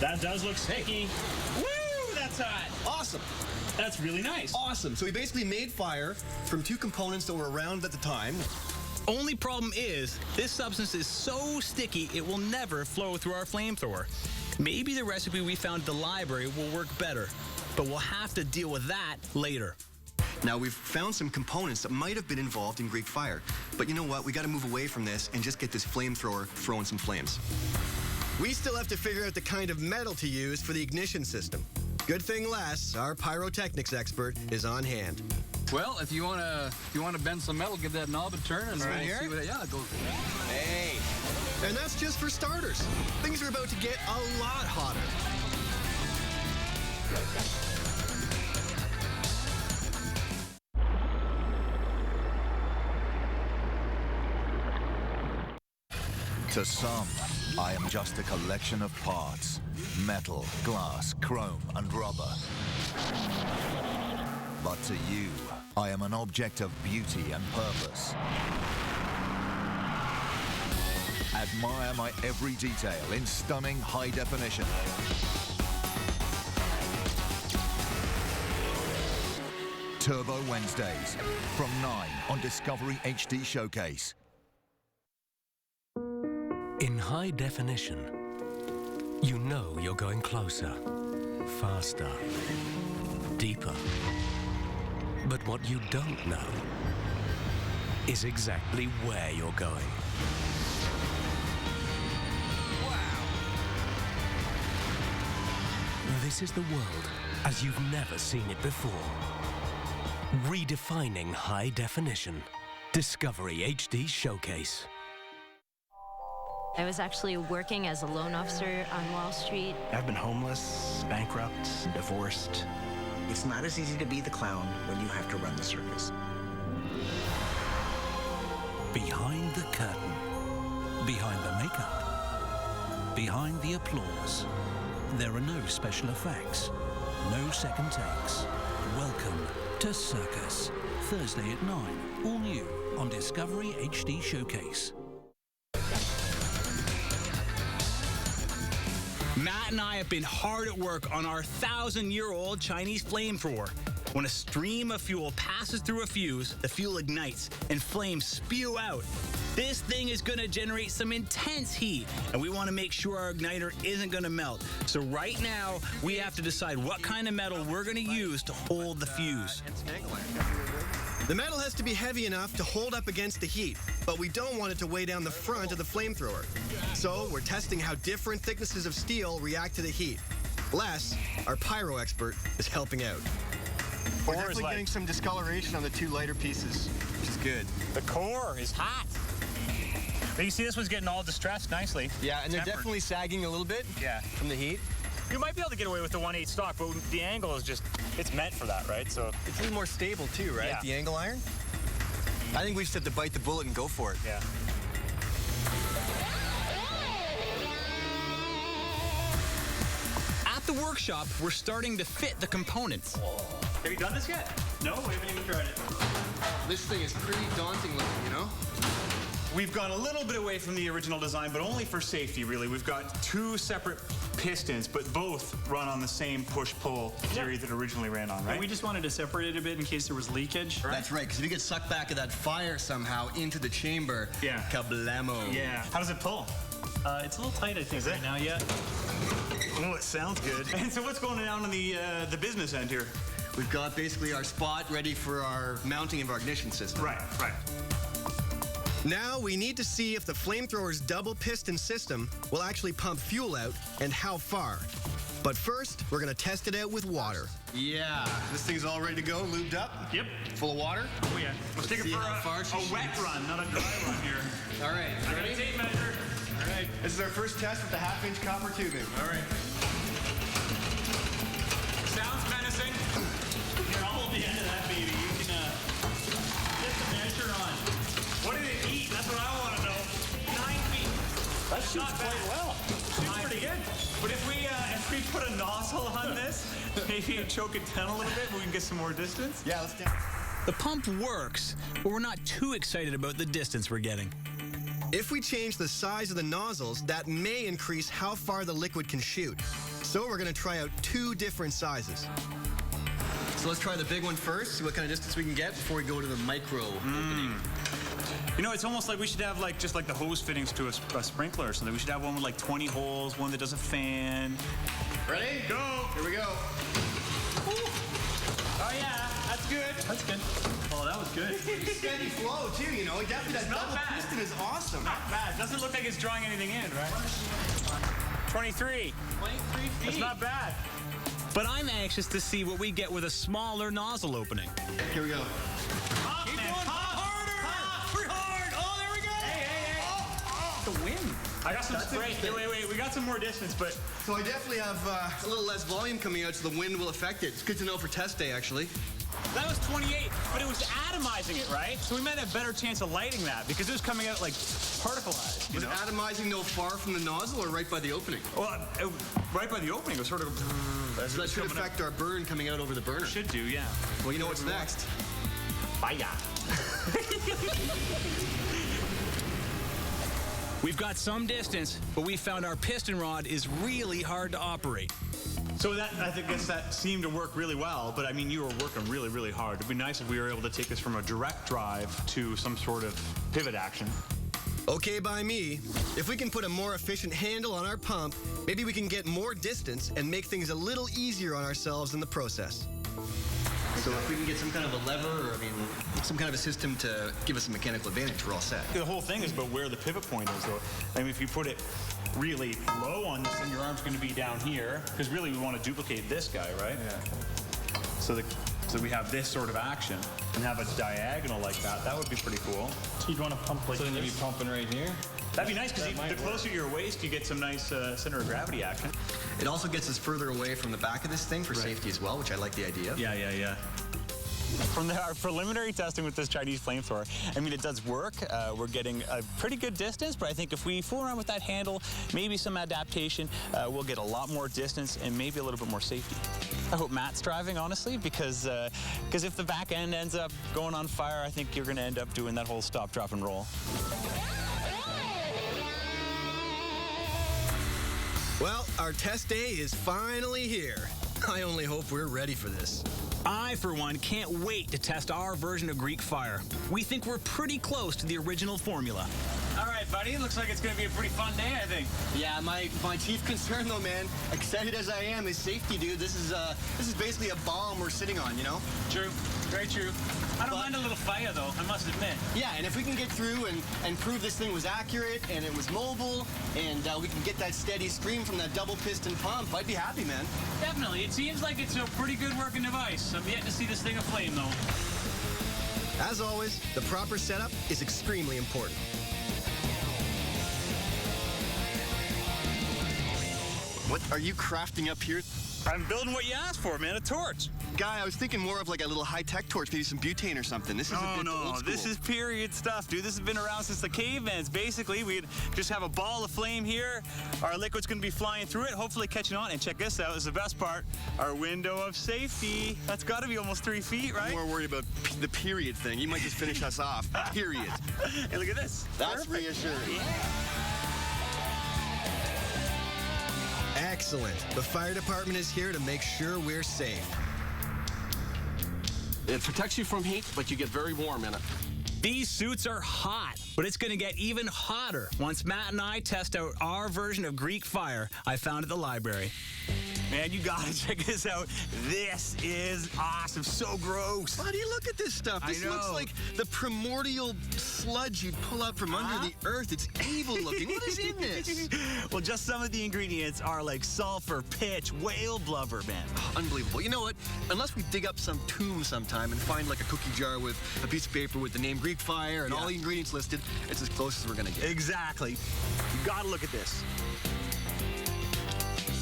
That does look sticky. Woo, that's hot. Awesome. That's really nice. Awesome. So we basically made fire from two components that were around at the time. Only problem is, this substance is so sticky it will never flow through our flamethrower. Maybe the recipe we found at the library will work better, but we'll have to deal with that later. Now, we've found some components that might have been involved in Greek fire. But you know what? We got to move away from this and just get this flamethrower throwing some flames. We still have to figure out the kind of metal to use for the ignition system. Good thing Les, our pyrotechnics expert, is on hand. Well, if you wanna bend some metal, give that knob a turn and we'll see what. Yeah, go. Hey, and that's just for starters. Things are about to get a lot hotter. To some, I am just a collection of parts. Metal, glass, chrome, and rubber. But to you, I am an object of beauty and purpose. Admire my every detail in stunning high definition. Turbo Wednesdays, from 9 on Discovery HD Showcase. In high definition, you know you're going closer, faster, deeper. But what you don't know is exactly where you're going. Wow! This is the world as you've never seen it before. Redefining high definition. Discovery HD Showcase. I was actually working as a loan officer on Wall Street. I've been homeless, bankrupt, divorced. It's not as easy to be the clown when you have to run the circus. Behind the curtain, behind the makeup, behind the applause, there are no special effects, no second takes. Welcome to Circus, Thursday at 9, all new on Discovery HD Showcase. Matt and I have been hard at work on our 1,000-year-old Chinese flamethrower. When a stream of fuel passes through a fuse, the fuel ignites and flames spew out. This thing is going to generate some intense heat, and we want to make sure our igniter isn't going to melt. So right now, we have to decide what kind of metal we're going to use to hold the fuse. The metal has to be heavy enough to hold up against the heat, but we don't want it to weigh down the front of the flamethrower. So we're testing how different thicknesses of steel react to the heat. Les, our pyro expert, is helping out. We're definitely getting some discoloration on the two lighter pieces, which is good. The core is hot. But you see this one's getting all distressed nicely. Yeah, and they're definitely sagging a little bit from the heat. You might be able to get away with the 1/8 stock, but the angle is just, it's meant for that, right? So it's a little more stable too, right? Yeah. The angle iron? I think we just have to bite the bullet and go for it. Yeah. At the workshop, we're starting to fit the components. Have you done this yet? No, we haven't even tried it. This thing is pretty daunting looking, you know? We've gone a little bit away from the original design, but only for safety, really. We've got two separate pistons, but both run on the same push-pull theory that originally ran on, right? And we just wanted to separate it a bit in case there was leakage. Right? That's right, because if you get sucked back at that fire somehow into the chamber, kablamo. Yeah. How does it pull? It's a little tight, I think, right now, yeah. Oh, it sounds good. And so what's going on the business end here? We've got basically our spot ready for our mounting of our ignition system. Right. Now we need to see if the flamethrower's double piston system will actually pump fuel out and how far. But first, we're gonna test it out with water. Yeah, this thing's all ready to go, lubed up. Yep. Full of water. Oh yeah. Let's take it for a wet run, not a dry run here. All right. Ready? Tape measure. All right. This is our first test with the 1/2-inch copper tubing. All right. Sounds menacing. Here, I'll hold the end of that baby. You can get the measure on. What did it eat? That's what I want to know. 9 feet. That's not quite well. Shoots pretty good. But if we put a nozzle on this, maybe choke it down a little bit, we can get some more distance. Yeah, let's do. The pump works, but we're not too excited about the distance we're getting. If we change the size of the nozzles, that may increase how far the liquid can shoot. So we're going to try out 2 different sizes. So let's try the big one first, see what kind of distance we can get before we go to the micro opening. You know, it's almost like we should have just like the hose fittings to a sprinkler or something. We should have one with like 20 holes, one that does a fan. Ready? Go! Here we go. Oh yeah, that's good. That's good. Oh, that was good. Steady flow too, you know. Definitely that double piston is awesome. Not bad. Doesn't look like it's drawing anything in, right? 23. 23 feet. That's not bad. But I'm anxious to see what we get with a smaller nozzle opening. Here we go. Keep going. Pretty hard. Oh, there we go. Hey. The wind. I got some spray. Wait. We got some more distance, but... So I definitely have a little less volume coming out, so the wind will affect it. It's good to know for test day, actually. That was 28, but it was atomizing it, right? So we might have a better chance of lighting that because it was coming out like particleized. Was it atomizing no far from the nozzle or right by the opening? Well, right by the opening, it was sort of... So that should affect our burn coming out over the burner. Should do, yeah. Well, you know what's next? Fire. We've got some distance, but we found our piston rod is really hard to operate. So I guess that seemed to work really well, but I mean, you were working really, really hard. It'd be nice if we were able to take this from a direct drive to some sort of pivot action. Okay by me. If we can put a more efficient handle on our pump, maybe we can get more distance and make things a little easier on ourselves in the process. So if we can get some kind of a lever, or some kind of a system to give us a mechanical advantage, we're all set. The whole thing is about where the pivot point is, though. I mean, if you put it really low on this thing, your arm's going to be down here, because really we want to duplicate this guy, right? Yeah. So we have this sort of action and have a diagonal like that. That would be pretty cool. So you'd want to pump like So then you'd be pumping right here? That'd be nice, because the closer to your waist, you get some nice center of gravity action. It also gets us further away from the back of this thing for safety as well, which I like the idea. Yeah. From our preliminary testing with this Chinese flamethrower, I mean, it does work. We're getting a pretty good distance, but I think if we fool around with that handle, maybe some adaptation, we'll get a lot more distance and maybe a little bit more safety. I hope Matt's driving, honestly, because if the back end ends up going on fire, I think you're going to end up doing that whole stop, drop, and roll. Well, our test day is finally here. I only hope we're ready for this. I, for one, can't wait to test our version of Greek fire. We think we're pretty close to the original formula. All right, buddy. Looks like it's going to be a pretty fun day, I think. Yeah, my chief concern, though, man, excited as I am, is safety, dude. This is basically a bomb we're sitting on, you know? True. Very true. I don't mind a little fire, though, I must admit. Yeah, and if we can get through and prove this thing was accurate and it was mobile and we can get that steady scream from that double piston pump, I'd be happy, man. Definitely. It seems like it's a pretty good working device. I'm yet to see this thing aflame, though. As always, the proper setup is extremely important. What are you crafting up here? I'm building what you asked for, man, a torch. Guy, I was thinking more of like a little high-tech torch, maybe some butane or something. This is a bit old school. This is period stuff, dude. This has been around since the cavemans. Basically, we'd just have a ball of flame here. Our liquid's gonna be flying through it, hopefully catching on. And check this out, this is the best part. Our window of safety. That's gotta be almost 3 feet, right? I'm more worried about the period thing. You might just finish us off. Period. Hey, look at this. That's perfect. Reassuring. Yeah. Excellent. The fire department is here to make sure we're safe. It protects you from heat, but you get very warm in it. These suits are hot, but it's going to get even hotter once Matt and I test out our version of Greek fire I found at the library. Man, you gotta check this out. This is awesome. So gross. Buddy, look at this stuff. This looks like the primordial sludge you'd pull up from under the earth. It's evil looking. What is in this? Well, just some of the ingredients are like sulfur, pitch, whale blubber, man. Unbelievable. You know what? Unless we dig up some tomb sometime and find like a cookie jar with a piece of paper with the name Greek fire and all the ingredients listed, it's as close as we're gonna get. Exactly. You gotta look at this.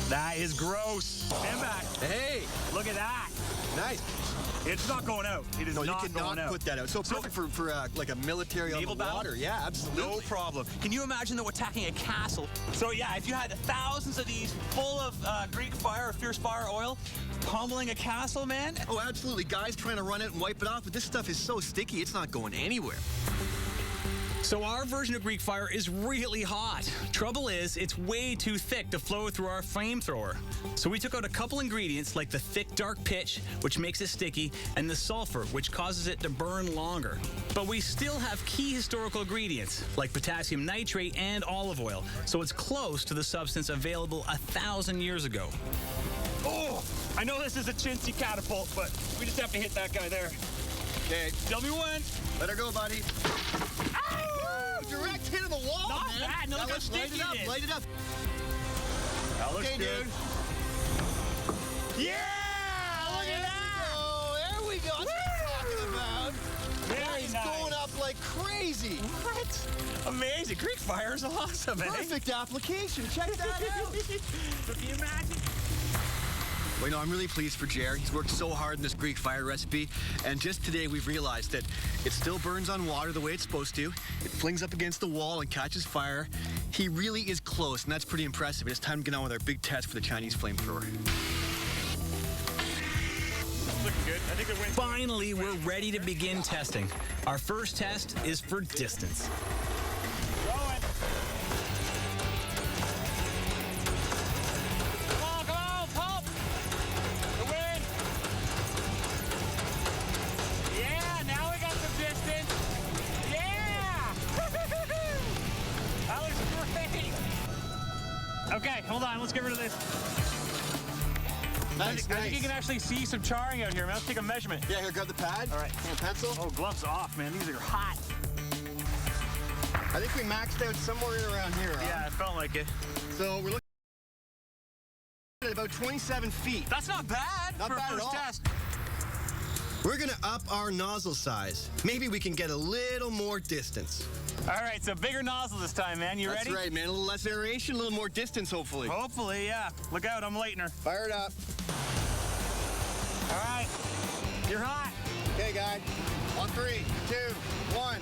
That is gross. Stand back. Hey, look at that. Nice. It's not going out. It is not going out. No, you cannot put that out. So perfect for like a military naval on the water. battle? Yeah, absolutely. No problem. Can you imagine, though, attacking a castle? So, yeah, if you had thousands of these full of Greek fire or fierce fire oil, pummeling a castle, man. Oh, absolutely. Guys trying to run it and wipe it off, but this stuff is so sticky, it's not going anywhere. So our version of Greek fire is really hot. Trouble is, it's way too thick to flow through our flamethrower. So we took out a couple ingredients like the thick, dark pitch, which makes it sticky, and the sulfur, which causes it to burn longer. But we still have key historical ingredients like potassium nitrate and olive oil, so it's close to the substance available 1,000 years ago. Oh, I know this is a chintzy catapult, but we just have to hit that guy there. Okay. Tell me when. Let her go, buddy. Ow! Direct hit of the wall, Not man. bad. No, look how sticky it is. Light it up. That looks okay, good. Dude. Yeah! Look at that! There we go. That's what I'm talking about. Very nice. nice. Going up like crazy. What? Amazing. Greek fire is awesome, man. Perfect application. Check that out. Can you imagine? Well, you know, I'm really pleased for Jer. He's worked so hard in this Greek fire recipe, and just today we've realized that it still burns on water the way it's supposed to. It flings up against the wall and catches fire. He really is close, and that's pretty impressive. It's time to get on with our big test for the Chinese flamethrower. Looking good. I think it went. Finally, we're ready to begin testing. Our first test is for distance. Going. Okay, hold on. Let's get rid of this. Nice, I think you can actually see some charring out here, man. Let's take a measurement. Yeah, here, grab the pad. All right. And a pencil. Oh, gloves off, man. These are hot. I think we maxed out somewhere in around here. Yeah, it felt like it. So we're looking at about 27 feet. That's not bad Not for bad a at first all. test. We're gonna up our nozzle size. Maybe we can get a little more distance. All right, so bigger nozzle this time, man. You ready? That's right, man. A little less aeration, a little more distance, hopefully. Hopefully, yeah. Look out, I'm lighting her. Fire it up. All right. You're hot. Okay, guy. On 3, 2, 1.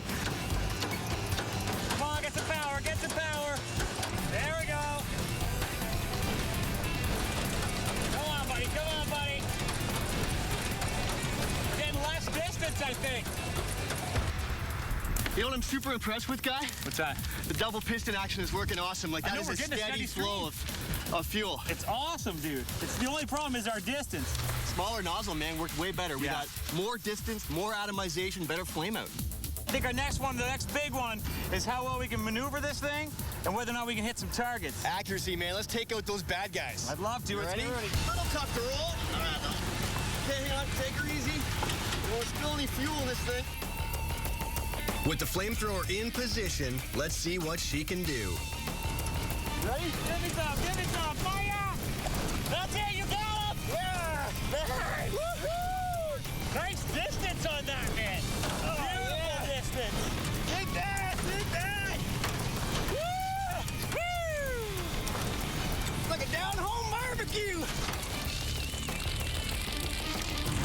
Come on, get some power, get some power. There we go. Come on, buddy, come on, buddy. We're getting less distance, I think. You know what I'm super impressed with, Guy? What's that? The double piston action is working awesome. Like, that is a steady flow of of fuel. It's awesome, dude. It's the only problem is our distance. Smaller nozzle, man, worked way better. We got more distance, more atomization, better flame out. I think our next one, the next big one, is how well we can maneuver this thing and whether or not we can hit some targets. Accuracy, man. Let's take out those bad guys. I'd love to. Ready? Ready? Helicopter roll. Okay, hang on. Take her easy. Don't spill any fuel in this thing. With the flamethrower in position, let's see what she can do. Ready? Give me some. Fire! That's it. You got him. Yeah. Nice. Woohoo! Nice distance on that, man. Beautiful distance. Take that. Woo! Like a down-home barbecue.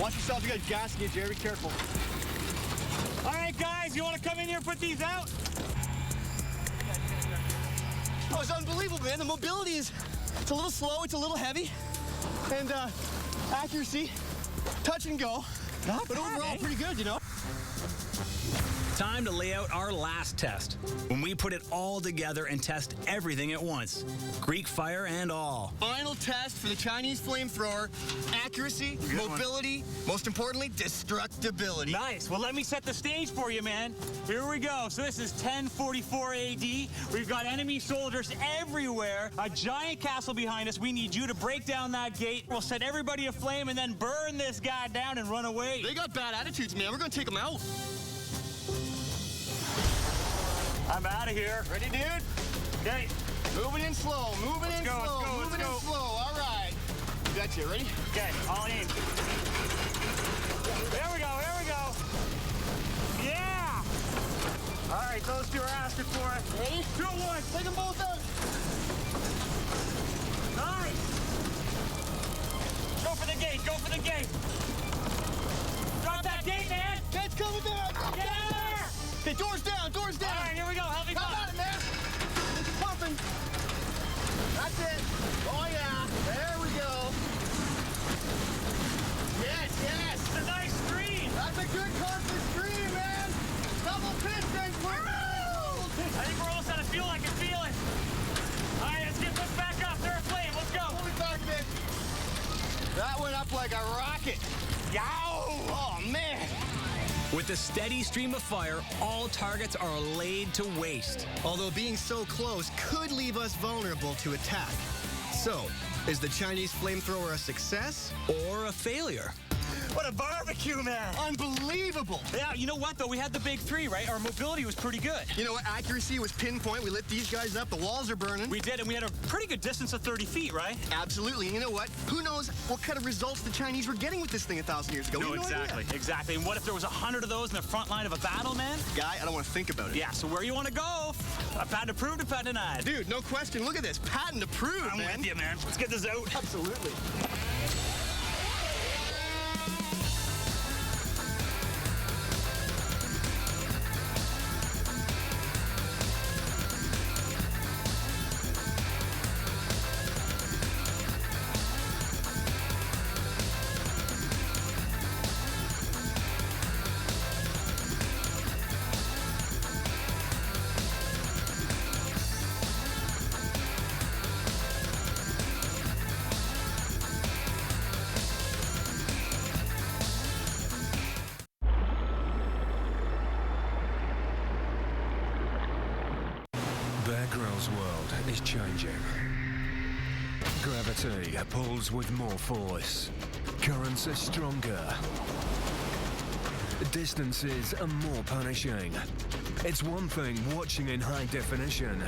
Watch yourself. You got gas in you, Jerry. Be careful. All right, guys. You want to come in here and put these out? Oh, it's unbelievable, man. The mobility is, it's a little slow, it's a little heavy. And accuracy, touch and go. But overall, pretty good, you know? Time to lay out our last test, when we put it all together and test everything at once. Greek fire and all. Final test for the Chinese flamethrower. Accuracy, mobility, most importantly, destructibility. Nice. Well, let me set the stage for you, man. Here we go. So this is 1044 AD. We've got enemy soldiers everywhere. A giant castle behind us. We need you to break down that gate. We'll set everybody aflame and then burn this guy down and run away. They got bad attitudes, man. We're going to take them out. I'm out of here. Ready, dude? Okay. Moving in slow, moving in slow, moving in slow. All right. Gotcha. Ready? Okay, all in. There we go. Yeah! All right, those two are asking for it. Ready? 2 at once. Take them both out. Nice! Go for the gate. Drop that gate, man! Gate's coming down. Get out there! Okay, doors down. All right, here we go. Help me Come on, man. It's pumping. That's it. Oh, yeah. There we go. Yes. It's a nice stream. That's a good constant stream, man. Double pistons. I think we're almost out of fuel. I can feel it. All right, let's get this back up. They're aflame. Let's go. Hold it back, man. That went up like a rocket. Yow! Oh, man. With a steady stream of fire, all targets are laid to waste. Although being so close could leave us vulnerable to attack. So, is the Chinese flamethrower a success or a failure? What a barbecue, man. Unbelievable. Yeah, you know what, though? We had the big 3, right? Our mobility was pretty good. You know what? Accuracy was pinpoint. We lit these guys up. The walls are burning. We did, and we had a pretty good distance of 30 feet, right? Absolutely. And you know what? Who knows what kind of results the Chinese were getting with this thing 1,000 years ago? No, We have exactly. idea. Exactly. And what if there was 100 of those in the front line of a battle, man? Guy, I don't want to think about it. Yeah, so where you want to go? A patent approved, a patent denied. Dude, no question. Look at this. Patent approved, I'm man. with you, man. Let's get this out. Absolutely. Bear Grylls' world is changing. Gravity pulls with more force. Currents are stronger. Distances are more punishing. It's one thing watching in high definition,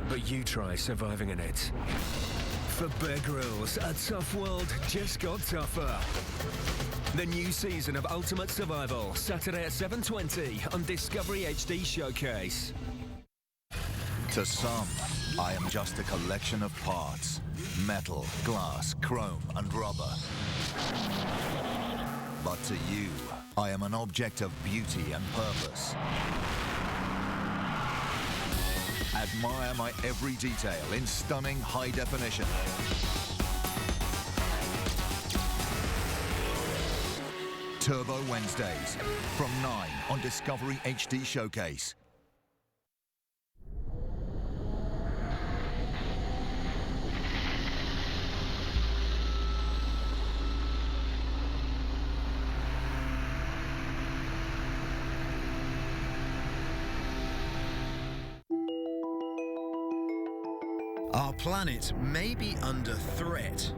but you try surviving in it. For Bear Grylls, a tough world just got tougher. The new season of Ultimate Survival, Saturday at 7:20 on Discovery HD Showcase. To some, I am just a collection of parts. Metal, glass, chrome and rubber. But to you, I am an object of beauty and purpose. Admire my every detail in stunning high definition. Turbo Wednesdays from 9 on Discovery HD Showcase. Our planet may be under threat.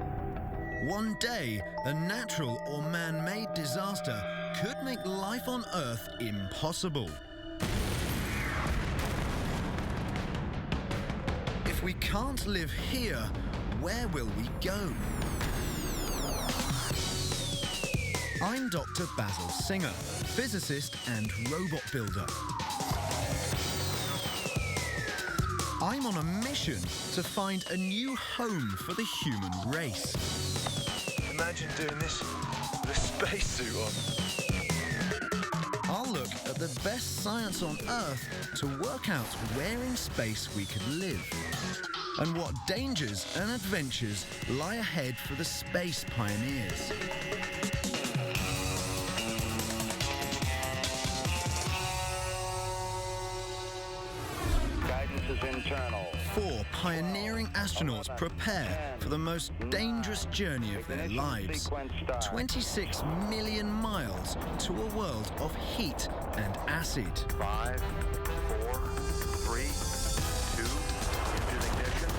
One day, a natural or man-made disaster could make life on Earth impossible. If we can't live here, where will we go? I'm Dr. Basil Singer, physicist and robot builder. I'm on a mission to find a new home for the human race. Imagine doing this with a spacesuit on. I'll look at the best science on Earth to work out where in space we could live, and what dangers and adventures lie ahead for the space pioneers. Guidance is internal. 4 pioneering astronauts prepare for the most dangerous journey of their lives. 26 million miles to a world of heat and acid. 5, 4, 3, 2, engine ignition.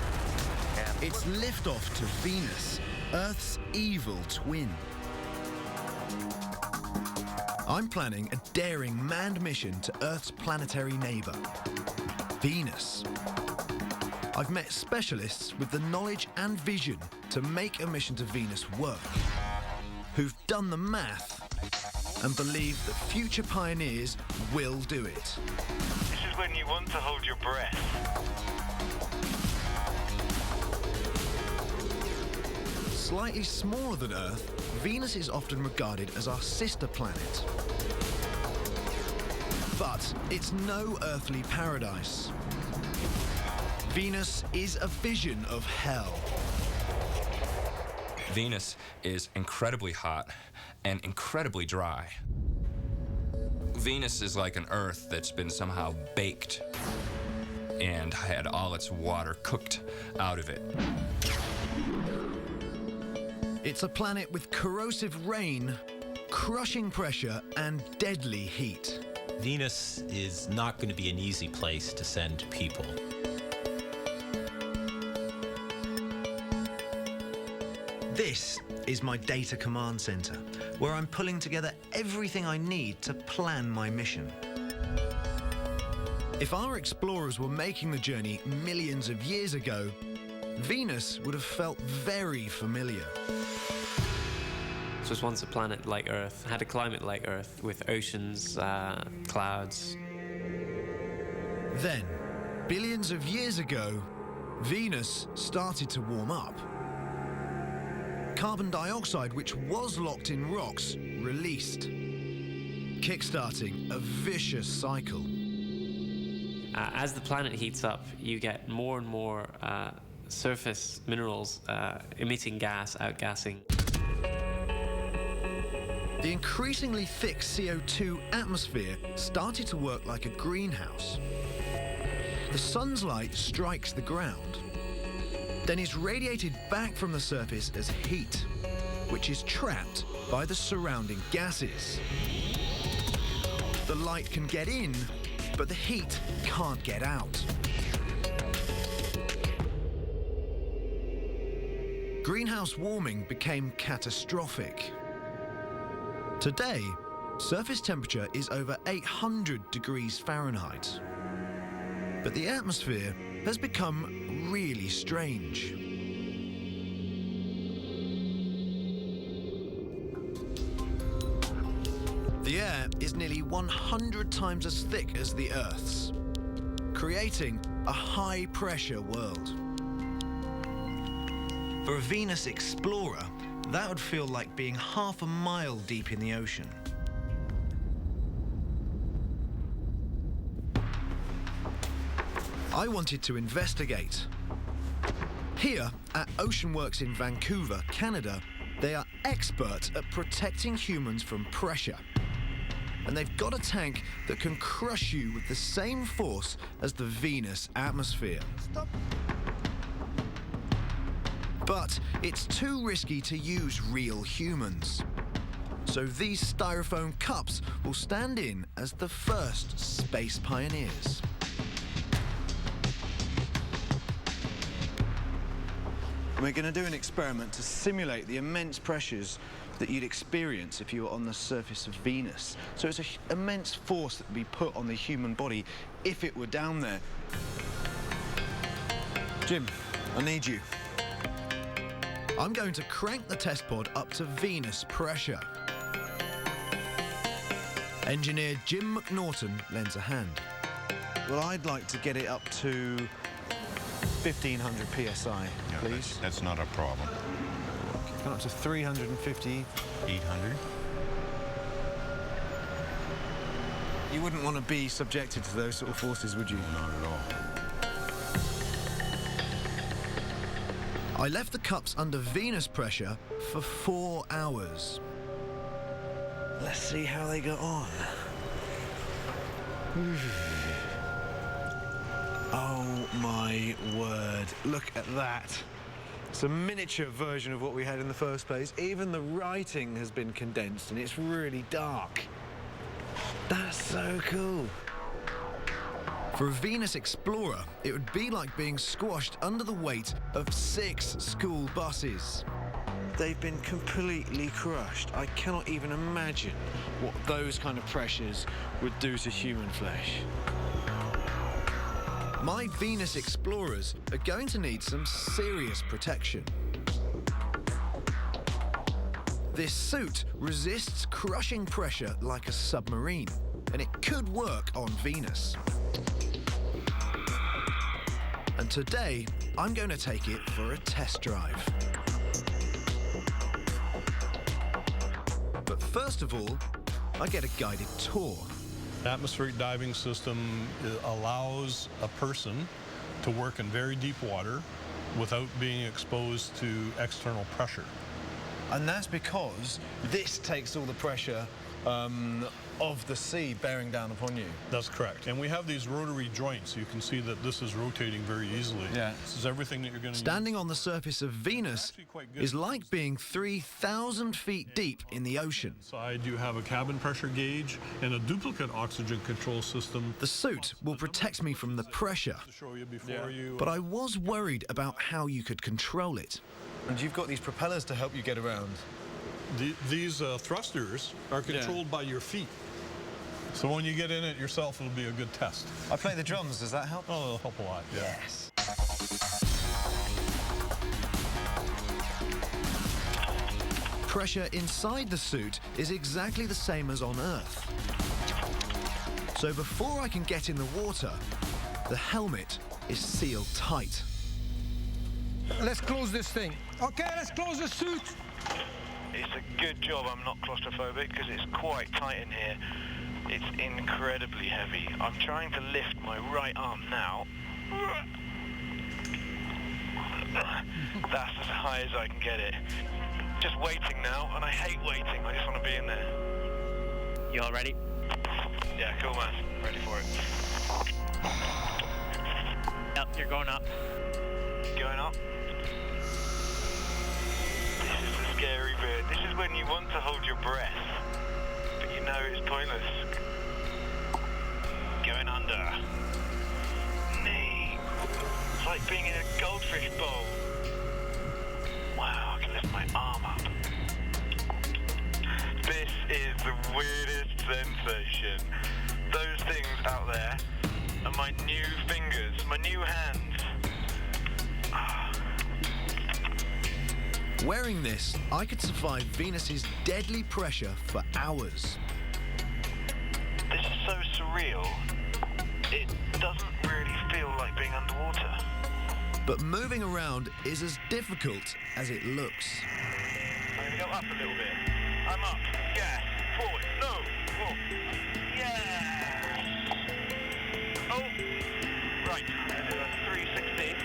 And It's liftoff to Venus, Earth's evil twin. I'm planning a daring manned mission to Earth's planetary neighbor, Venus. I've met specialists with the knowledge and vision to make a mission to Venus work, who've done the math and believe that future pioneers will do it. this is when you want to hold your breath. Slightly smaller than Earth, Venus is often regarded as our sister planet. But it's no earthly paradise. Venus is a vision of hell. Venus is incredibly hot and incredibly dry. Venus is like an Earth that's been somehow baked and had all its water cooked out of it. It's a planet with corrosive rain, crushing pressure, and deadly heat. Venus is not going to be an easy place to send people. This is my data command center, where I'm pulling together everything I need to plan my mission. If our explorers were making the journey millions of years ago, Venus would have felt very familiar. This was once a planet like Earth, had a climate like Earth, with oceans, clouds. Then, billions of years ago, Venus started to warm up. Carbon dioxide, which was locked in rocks, released, kickstarting a vicious cycle. As the planet heats up, you get more and more surface minerals emitting gas, outgassing. The increasingly thick CO2 atmosphere started to work like a greenhouse. The sun's light strikes the ground, then is radiated back from the surface as heat, which is trapped by the surrounding gases. The light can get in, but the heat can't get out. Greenhouse warming became catastrophic. Today, surface temperature is over 800 degrees Fahrenheit. But the atmosphere has become really strange. The air is nearly 100 times as thick as the Earth's, creating a high-pressure world. For a Venus explorer, that would feel like being half a mile deep in the ocean. I wanted to investigate. Here, at Oceanworks in Vancouver, Canada, they are experts at protecting humans from pressure. And they've got a tank that can crush you with the same force as the Venus atmosphere. Stop. But it's too risky to use real humans. So these styrofoam cups will stand in as the first space pioneers. We're going to do an experiment to simulate the immense pressures that you'd experience if you were on the surface of Venus. So it's an immense force that would be put on the human body if it were down there. Jim, I need you. I'm going to crank the test pod up to Venus pressure. Engineer Jim McNaughton lends a hand. Well, I'd like to get it up to 1,500 psi, please. That's not a problem. Come up to 350. 800. You wouldn't want to be subjected to those sort of forces, would you? Not at all. I left the cups under Venus pressure for 4 hours. Let's see how they got on. Oh my word, look at that. It's a miniature version of what we had in the first place. Even the writing has been condensed and it's really dark. That's so cool. For a Venus Explorer, it would be like being squashed under the weight of 6 school buses. They've been completely crushed. I cannot even imagine what those kind of pressures would do to human flesh. My Venus Explorers are going to need some serious protection. This suit resists crushing pressure like a submarine, and it could work on Venus. And today, I'm going to take it for a test drive. But first of all, I get a guided tour. The atmospheric diving system allows a person to work in very deep water without being exposed to external pressure. And that's because this takes all the pressure of the sea bearing down upon you. That's correct. And we have these rotary joints. You can see that this is rotating very easily. Yeah. This is everything that you're going to Standing on the surface of Venus is like being 3,000 feet deep in the ocean. Inside you have a cabin pressure gauge and a duplicate oxygen control system. The suit will protect me from the pressure. But I was worried about how you could control it. And you've got these propellers to help you get around. These thrusters are controlled by your feet. So when you get in it yourself, it'll be a good test. I play the drums, does that help? Oh, it'll help a lot, yeah. Yes. Pressure inside the suit is exactly the same as on Earth. So before I can get in the water, the helmet is sealed tight. Let's close this thing. Okay, let's close the suit. It's a good job I'm not claustrophobic because it's quite tight in here. It's incredibly heavy. I'm trying to lift my right arm now. That's as high as I can get it. Just waiting now, and I hate waiting. I just want to be in there. You all ready? Yeah, cool, man. Ready for it. Yep, you're going up. Going up. This is the scary bit. This is when you want to hold your breath, but you know it's pointless. Going under. Knee. It's like being in a goldfish bowl. Wow, I can lift my arm up. This is the weirdest sensation. Those things out there are my new fingers, my new hands. Wearing this, I could survive Venus's deadly pressure for hours. This is so surreal. It doesn't really feel like being underwater. But moving around is as difficult as it looks. I'm gonna go up a little bit. I'm up. Gas. Forward. No. Whoa. Yeah. Oh. Right. I'm gonna do a 360.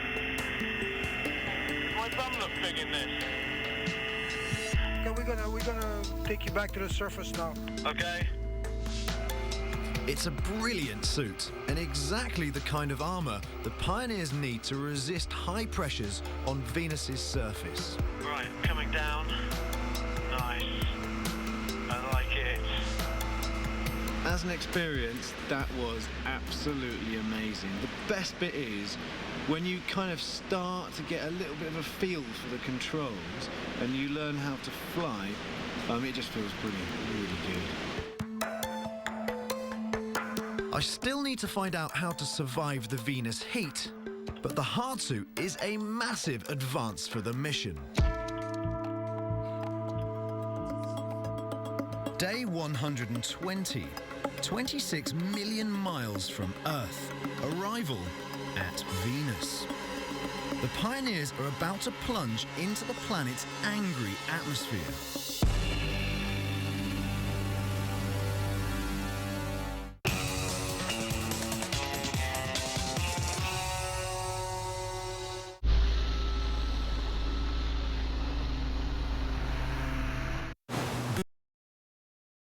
Does my bum look big in this? Okay, we're gonna take you back to the surface now. Okay. It's a brilliant suit and exactly the kind of armor the pioneers need to resist high pressures on Venus's surface. Right, coming down. Nice. I like it. As an experience, that was absolutely amazing. The best bit is when you kind of start to get a little bit of a feel for the controls and you learn how to fly, it just feels brilliant, really good. I still need to find out how to survive the Venus heat, but the hard suit is a massive advance for the mission. Day 120, 26 million miles from Earth, arrival at Venus. The pioneers are about to plunge into the planet's angry atmosphere.